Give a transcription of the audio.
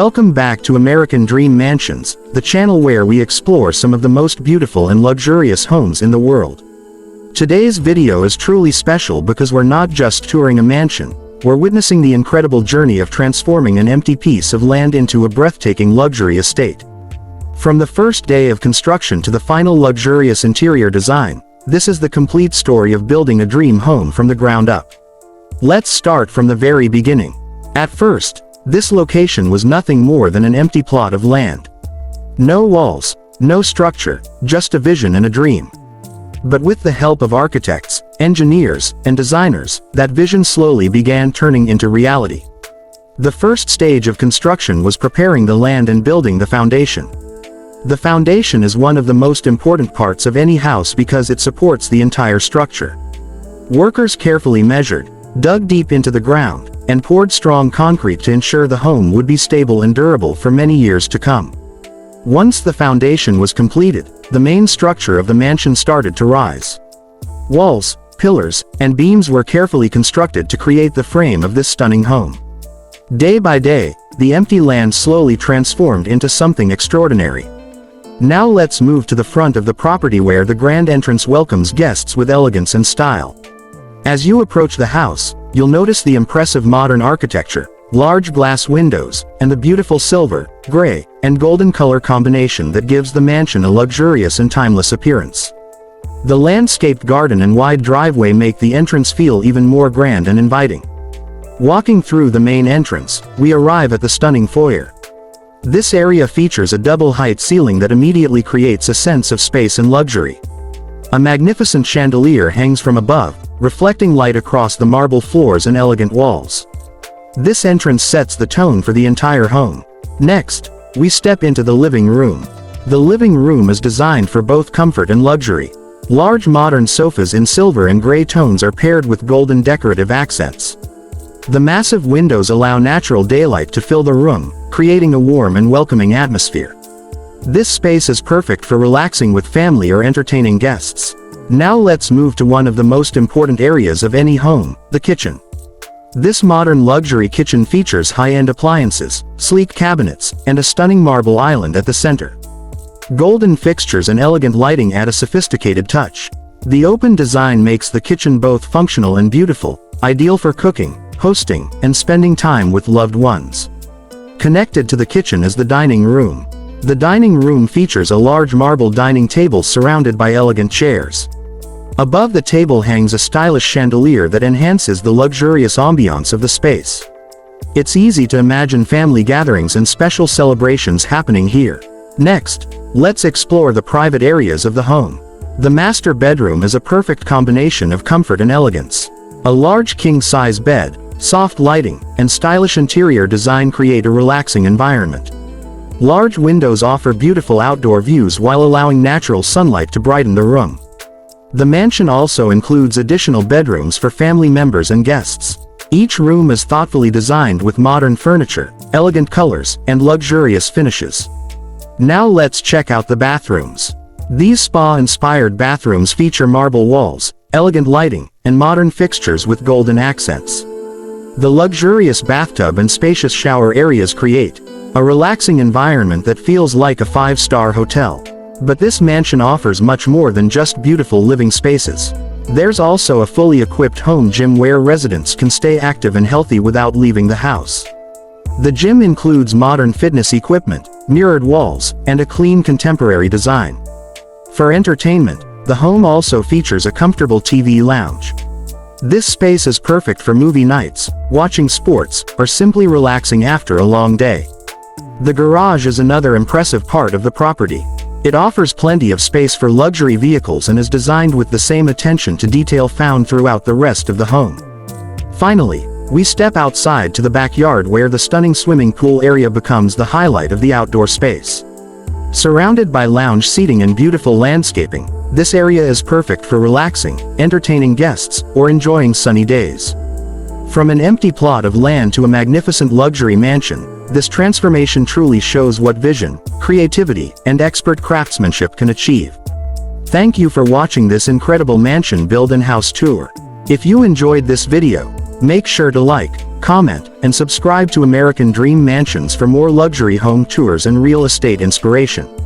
Welcome back to American Dream Mansions, the channel where we explore some of the most beautiful and luxurious homes in the world. Today's video is truly special because we're not just touring a mansion, we're witnessing the incredible journey of transforming an empty piece of land into a breathtaking luxury estate. From the first day of construction to the final luxurious interior design, this is the complete story of building a dream home from the ground up. Let's start from the very beginning. At first, this location was nothing more than an empty plot of land. No walls, no structure, just a vision and a dream. But with the help of architects, engineers, and designers, that vision slowly began turning into reality. The first stage of construction was preparing the land and building the foundation. The foundation is one of the most important parts of any house because it supports the entire structure. Workers carefully measured, dug deep into the ground, and poured strong concrete to ensure the home would be stable and durable for many years to come. Once the foundation was completed, the main structure of the mansion started to rise. Walls, pillars, and beams were carefully constructed to create the frame of this stunning home. Day by day, the empty land slowly transformed into something extraordinary. Now let's move to the front of the property where the grand entrance welcomes guests with elegance and style. As you approach the house, you'll notice the impressive modern architecture, large glass windows, and the beautiful silver, gray, and golden color combination that gives the mansion a luxurious and timeless appearance. The landscaped garden and wide driveway make the entrance feel even more grand and inviting. Walking through the main entrance, we arrive at the stunning foyer. This area features a double-height ceiling that immediately creates a sense of space and luxury. A magnificent chandelier hangs from above, reflecting light across the marble floors and elegant walls. This entrance sets the tone for the entire home. Next, we step into the living room. The living room is designed for both comfort and luxury. Large modern sofas in silver and gray tones are paired with golden decorative accents. The massive windows allow natural daylight to fill the room, creating a warm and welcoming atmosphere. This space is perfect for relaxing with family or entertaining guests. Now let's move to one of the most important areas of any home, the kitchen. This modern luxury kitchen features high-end appliances, sleek cabinets, and a stunning marble island at the center. Golden fixtures and elegant lighting add a sophisticated touch. The open design makes the kitchen both functional and beautiful, ideal for cooking, hosting, and spending time with loved ones. Connected to the kitchen is the dining room. The dining room features a large marble dining table surrounded by elegant chairs. Above the table hangs a stylish chandelier that enhances the luxurious ambiance of the space. It's easy to imagine family gatherings and special celebrations happening here. Next, let's explore the private areas of the home. The master bedroom is a perfect combination of comfort and elegance. A large king-size bed, soft lighting, and stylish interior design create a relaxing environment. Large windows offer beautiful outdoor views while allowing natural sunlight to brighten the room. The mansion also includes additional bedrooms for family members and guests. Each room is thoughtfully designed with modern furniture, elegant colors, and luxurious finishes. Now let's check out the bathrooms. These spa-inspired bathrooms feature marble walls, elegant lighting, and modern fixtures with golden accents. The luxurious bathtub and spacious shower areas create a relaxing environment that feels like a five-star hotel. But this mansion offers much more than just beautiful living spaces. There's also a fully equipped home gym where residents can stay active and healthy without leaving the house. The gym includes modern fitness equipment, mirrored walls, and a clean contemporary design. For entertainment, the home also features a comfortable TV lounge. This space is perfect for movie nights, watching sports, or simply relaxing after a long day. The garage is another impressive part of the property. It offers plenty of space for luxury vehicles and is designed with the same attention to detail found throughout the rest of the home. Finally, we step outside to the backyard where the stunning swimming pool area becomes the highlight of the outdoor space. Surrounded by lounge seating and beautiful landscaping, this area is perfect for relaxing, entertaining guests, or enjoying sunny days. From an empty plot of land to a magnificent luxury mansion, this transformation truly shows what vision, creativity, and expert craftsmanship can achieve. Thank you for watching this incredible mansion build and house tour. If you enjoyed this video, make sure to like, comment, and subscribe to American Dream Mansions for more luxury home tours and real estate inspiration.